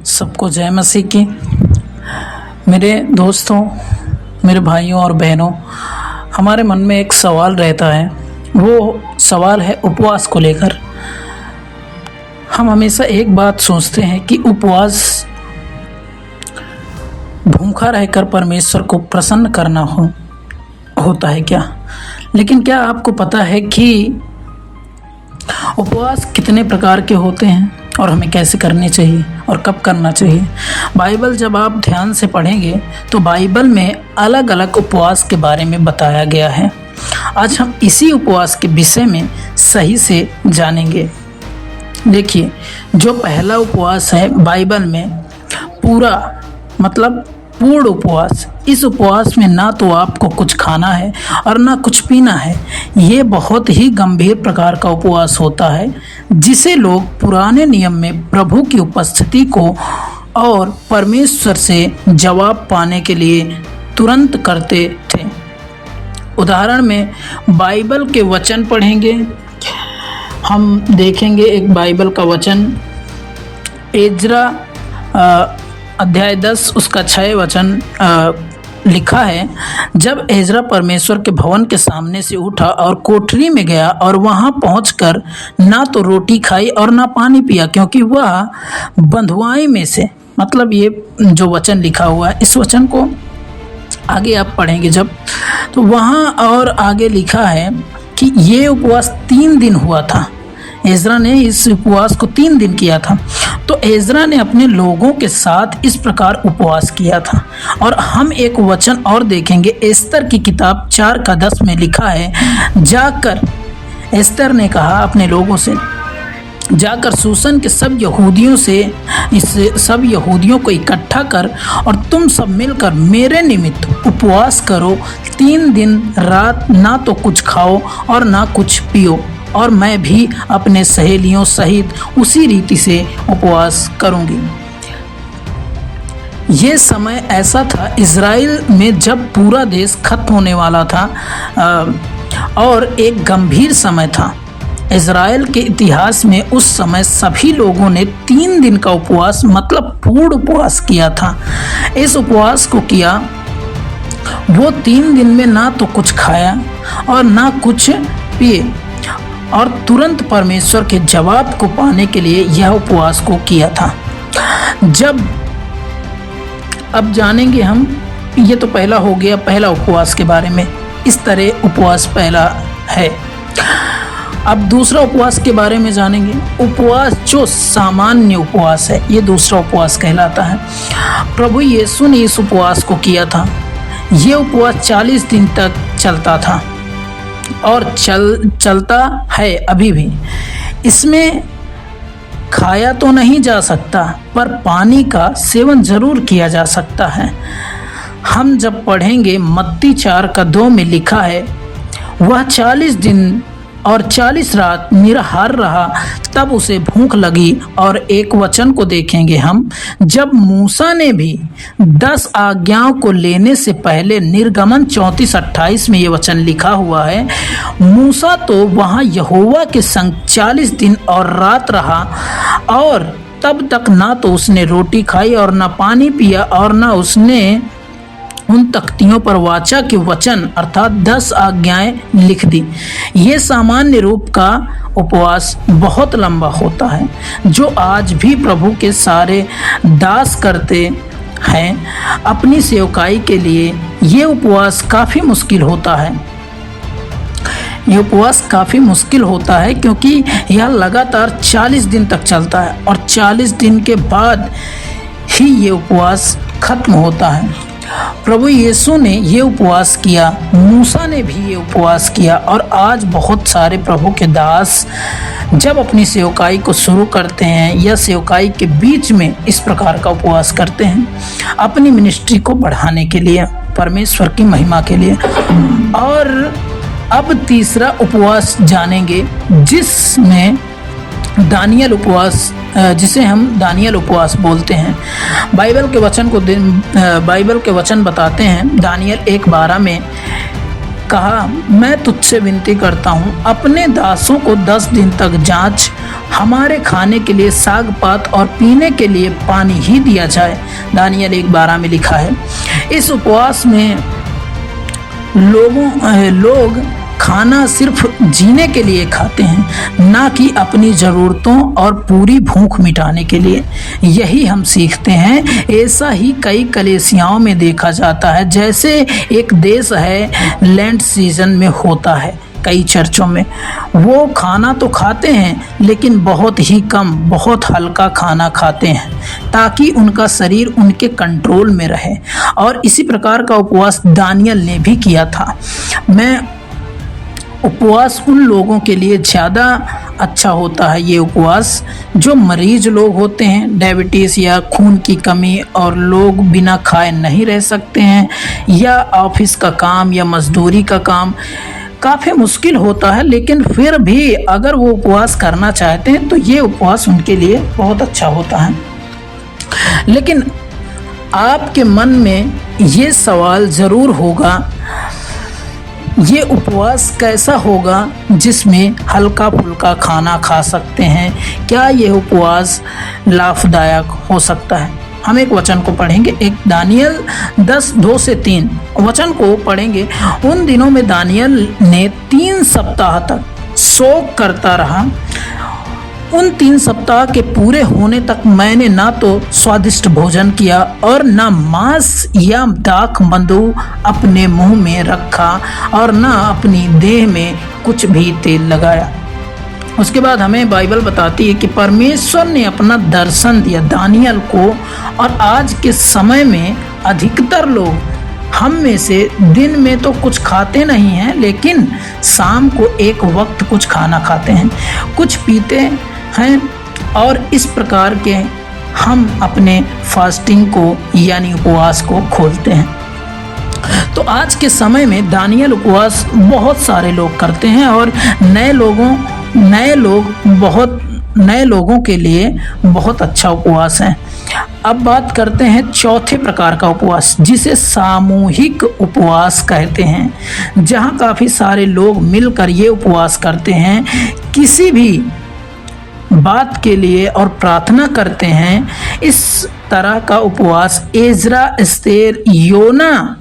सबको जय मसीह की। मेरे दोस्तों, मेरे भाइयों और बहनों, हमारे मन में एक सवाल रहता है। वो सवाल है उपवास को लेकर। हम हमेशा एक बात सोचते हैं कि उपवास भूखा रहकर परमेश्वर को प्रसन्न करना होता है क्या? लेकिन क्या आपको पता है कि उपवास कितने प्रकार के होते हैं और हमें कैसे करने चाहिए और कब करना चाहिए? बाइबल जब आप ध्यान से पढ़ेंगे तो बाइबल में अलग अलग उपवास के बारे में बताया गया है। आज हम इसी उपवास के विषय में सही से जानेंगे। देखिए, जो पहला उपवास है बाइबल में पूर्ण उपवास। इस उपवास में ना तो आपको कुछ खाना है और ना कुछ पीना है। ये बहुत ही गंभीर प्रकार का उपवास होता है जिसे लोग पुराने नियम में प्रभु की उपस्थिति को और परमेश्वर से जवाब पाने के लिए तुरंत करते थे। उदाहरण में बाइबल के वचन पढ़ेंगे। हम देखेंगे एक बाइबल का वचन, एज्रा अध्याय 10 उसका 6 वचन लिखा है। जब एज्रा परमेश्वर के भवन के सामने से उठा और कोठरी में गया और वहां पहुंचकर ना तो रोटी खाई और ना पानी पिया, क्योंकि वह बंधुआई में से, मतलब ये जो वचन लिखा हुआ है, इस वचन को आगे आप पढ़ेंगे जब, तो वहाँ और आगे लिखा है कि ये उपवास 3 दिन हुआ था। एज्रा ने इस उपवास को 3 दिन किया था। तो एज्रा ने अपने लोगों के साथ इस प्रकार उपवास किया था। और हम एक वचन और देखेंगे, एस्तर की किताब 4:10 में लिखा है, जाकर एस्तर ने कहा अपने लोगों से, जाकर सूसन के सब यहूदियों को इकट्ठा कर और तुम सब मिलकर मेरे निमित्त उपवास करो। 3 दिन रात ना तो कुछ खाओ और ना कुछ पियो, और मैं भी अपने सहेलियों सहित उसी रीति से उपवास करूंगी। ये समय ऐसा था इज़राइल में जब पूरा देश खत्म होने वाला था और एक गंभीर समय था। इज़राइल के इतिहास में उस समय सभी लोगों ने 3 दिन का उपवास, मतलब पूर्ण उपवास किया था। इस उपवास को किया, वो 3 दिन में ना तो कुछ खाया और ना कुछ पिए, और तुरंत परमेश्वर के जवाब को पाने के लिए यह उपवास को किया था। अब जानेंगे हम, ये तो पहला हो गया, पहला उपवास के बारे में। इस तरह उपवास पहला है। अब दूसरा उपवास के बारे में जानेंगे। उपवास जो सामान्य उपवास है, ये दूसरा उपवास कहलाता है। प्रभु यीशु ने इस उपवास को किया था। ये उपवास 40 दिन तक चलता था और चलता है अभी भी। इसमें खाया तो नहीं जा सकता, पर पानी का सेवन जरूर किया जा सकता है। हम जब पढ़ेंगे मत्ती 4:2 में लिखा है, वह 40 दिन और 40 रात निराहार रहा, तब उसे भूख लगी। और एक वचन को देखेंगे हम, जब मूसा ने भी 10 आज्ञाओं को लेने से पहले, निर्गमन 34:28 में ये वचन लिखा हुआ है, मूसा तो वहाँ यहोवा के संग 40 दिन और रात रहा, और तब तक ना तो उसने रोटी खाई और ना पानी पिया, और ना उसने उन तख्तियों पर वाचा के वचन अर्थात 10 आज्ञाएं लिख दी। ये सामान्य रूप का उपवास बहुत लंबा होता है, जो आज भी प्रभु के सारे दास करते हैं। अपनी सेवकाई के लिए ये उपवास काफ़ी मुश्किल होता है। ये उपवास काफ़ी मुश्किल होता है क्योंकि यह लगातार 40 दिन तक चलता है, और 40 दिन के बाद ही ये उपवास खत्म होता है। प्रभु यीशु ने ये उपवास किया, मूसा ने भी ये उपवास किया, और आज बहुत सारे प्रभु के दास जब अपनी सेवकाई को शुरू करते हैं या सेवकाई के बीच में इस प्रकार का उपवास करते हैं, अपनी मिनिस्ट्री को बढ़ाने के लिए, परमेश्वर की महिमा के लिए। और अब तीसरा उपवास जानेंगे, जिसमें दानियल उपवास, जिसे हम दानियल उपवास बोलते हैं। बाइबल के वचन बताते हैं, दानियल 1:12 में, कहा, मैं तुझसे विनती करता हूँ, अपने दासों को 10 दिन तक जांच, हमारे खाने के लिए साग पात और पीने के लिए पानी ही दिया जाए। दानियल 1:12 में लिखा है। इस उपवास में लोग खाना सिर्फ जीने के लिए खाते हैं, ना कि अपनी ज़रूरतों और पूरी भूख मिटाने के लिए। यही हम सीखते हैं। ऐसा ही कई कलीसियाओं में देखा जाता है। जैसे एक देश है लेंट सीजन में होता है, कई चर्चों में वो खाना तो खाते हैं लेकिन बहुत ही कम, बहुत हल्का खाना खाते हैं ताकि उनका शरीर उनके कंट्रोल में रहे। और इसी प्रकार का उपवास दानियल ने भी किया था। उपवास उन लोगों के लिए ज़्यादा अच्छा होता है, ये उपवास जो मरीज लोग होते हैं, डायबिटीज़ या खून की कमी, और लोग बिना खाए नहीं रह सकते हैं, या ऑफिस का काम या मजदूरी का काम काफ़ी मुश्किल होता है, लेकिन फिर भी अगर वो उपवास करना चाहते हैं तो ये उपवास उनके लिए बहुत अच्छा होता है। लेकिन आपके मन में ये सवाल ज़रूर होगा, ये उपवास कैसा होगा जिसमें हल्का फुल्का खाना खा सकते हैं? क्या यह उपवास लाभदायक हो सकता है? हम एक वचन को पढ़ेंगे, एक दानियल 10:2-3 वचन को पढ़ेंगे। उन दिनों में दानियल ने 3 सप्ताह तक शोक करता रहा। उन 3 सप्ताह के पूरे होने तक मैंने ना तो स्वादिष्ट भोजन किया और ना मांस या दाख मधु अपने मुंह में रखा और ना अपनी देह में कुछ भी तेल लगाया। उसके बाद हमें बाइबल बताती है कि परमेश्वर ने अपना दर्शन दिया दानियल को, और आज के समय में अधिकतर लोग हम में से दिन में तो कुछ खाते नहीं हैं, लेकिन शाम को एक वक्त कुछ खाना खाते हैं, कुछ पीते हैं, और इस प्रकार के हम अपने फास्टिंग को यानी उपवास को खोलते हैं। तो आज के समय में दानियल उपवास बहुत सारे लोग करते हैं, और नए लोगों के लिए बहुत अच्छा उपवास है। अब बात करते हैं चौथे प्रकार का उपवास, जिसे सामूहिक उपवास कहते हैं, जहां काफ़ी सारे लोग मिलकर ये उपवास करते हैं, किसी भी बात के लिए और प्रार्थना करते हैं। इस तरह का उपवास एजरा, एस्तेर, योना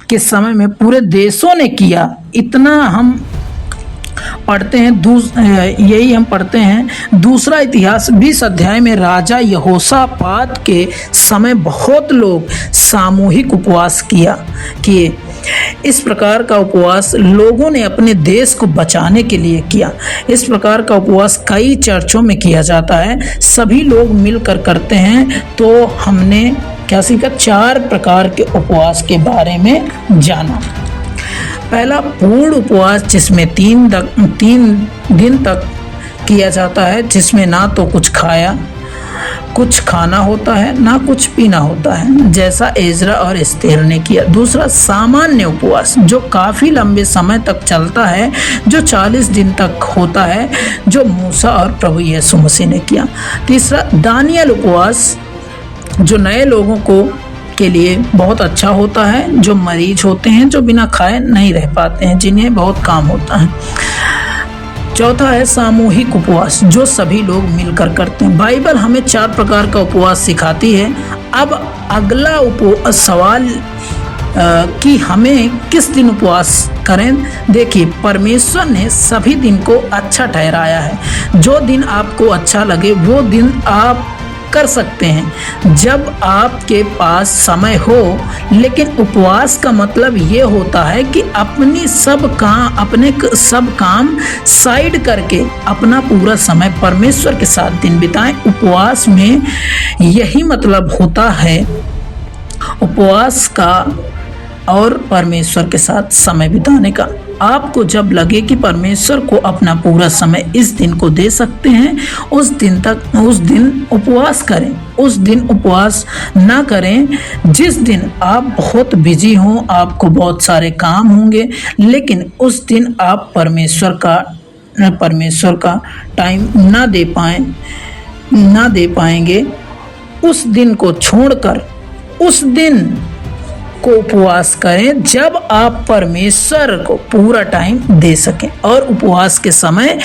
के समय में पूरे देशों ने किया। इतना हम पढ़ते हैं, यही हम पढ़ते हैं दूसरा इतिहास 20 अध्याय में राजा यहोशापात के समय बहुत लोग सामूहिक उपवास किए। इस प्रकार का उपवास लोगों ने अपने देश को बचाने के लिए किया। इस प्रकार का उपवास कई चर्चों में किया जाता है, सभी लोग मिलकर करते हैं। तो हमने क्या सीखा? 4 प्रकार के उपवास के बारे में जाना। पहला पूर्ण उपवास, जिसमें 3 दिन तक किया जाता है, जिसमें ना तो कुछ खाना होता है ना कुछ पीना होता है, जैसा एजरा और एस्तेर ने किया। दूसरा सामान्य उपवास, जो काफ़ी लंबे समय तक चलता है, जो 40 दिन तक होता है, जो मूसा और प्रभु यीशु मसीह ने किया। तीसरा दानियल उपवास, जो नए लोगों के लिए बहुत अच्छा होता है, जो मरीज होते हैं, जो बिना खाए नहीं रह पाते हैं, जिन्हें बहुत काम होता है। चौथा है सामूहिक उपवास, जो सभी लोग मिलकर करते हैं। बाइबल हमें 4 प्रकार का उपवास सिखाती है। अब अगला सवाल कि हमें किस दिन उपवास करें। देखिए, परमेश्वर ने सभी दिन को अच्छा ठहराया है। जो दिन आपको अच्छा लगे वो दिन आप कर सकते हैं, जब आपके पास समय हो। लेकिन उपवास का मतलब ये होता है कि अपने सब काम साइड करके अपना पूरा समय परमेश्वर के साथ दिन बिताएं। उपवास में यही मतलब होता है, उपवास का और परमेश्वर के साथ समय बिताने का। आपको जब लगे कि परमेश्वर को अपना पूरा समय इस दिन को दे सकते हैं, उस दिन उपवास करें। उस दिन उपवास ना करें जिस दिन आप बहुत बिजी हों, आपको बहुत सारे काम होंगे, लेकिन उस दिन आप परमेश्वर का टाइम ना दे पाएंगे। उस दिन को छोड़कर उस दिन को उपवास करें जब आप परमेश्वर को पूरा टाइम दे सकें। और उपवास के समय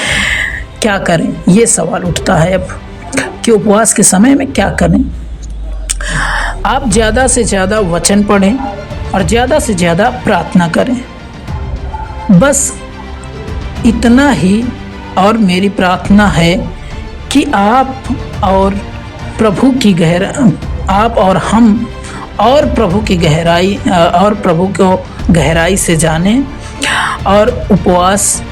क्या करें, ये सवाल उठता है अब कि उपवास के समय में क्या करें। आप ज़्यादा से ज़्यादा वचन पढ़ें और ज़्यादा से ज़्यादा प्रार्थना करें, बस इतना ही। और मेरी प्रार्थना है कि आप और प्रभु की आप और हम और प्रभु की गहराई और प्रभु को गहराई से जानें। और उपवास,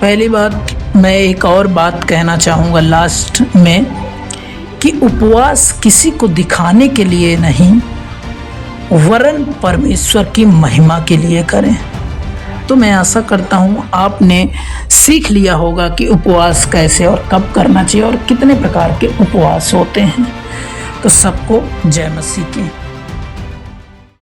पहली बात मैं एक और बात कहना चाहूँगा लास्ट में, कि उपवास किसी को दिखाने के लिए नहीं, वरन परमेश्वर की महिमा के लिए करें। तो मैं आशा करता हूँ आपने सीख लिया होगा कि उपवास कैसे और कब करना चाहिए और कितने प्रकार के उपवास होते हैं। तो सबको जय मसीह की।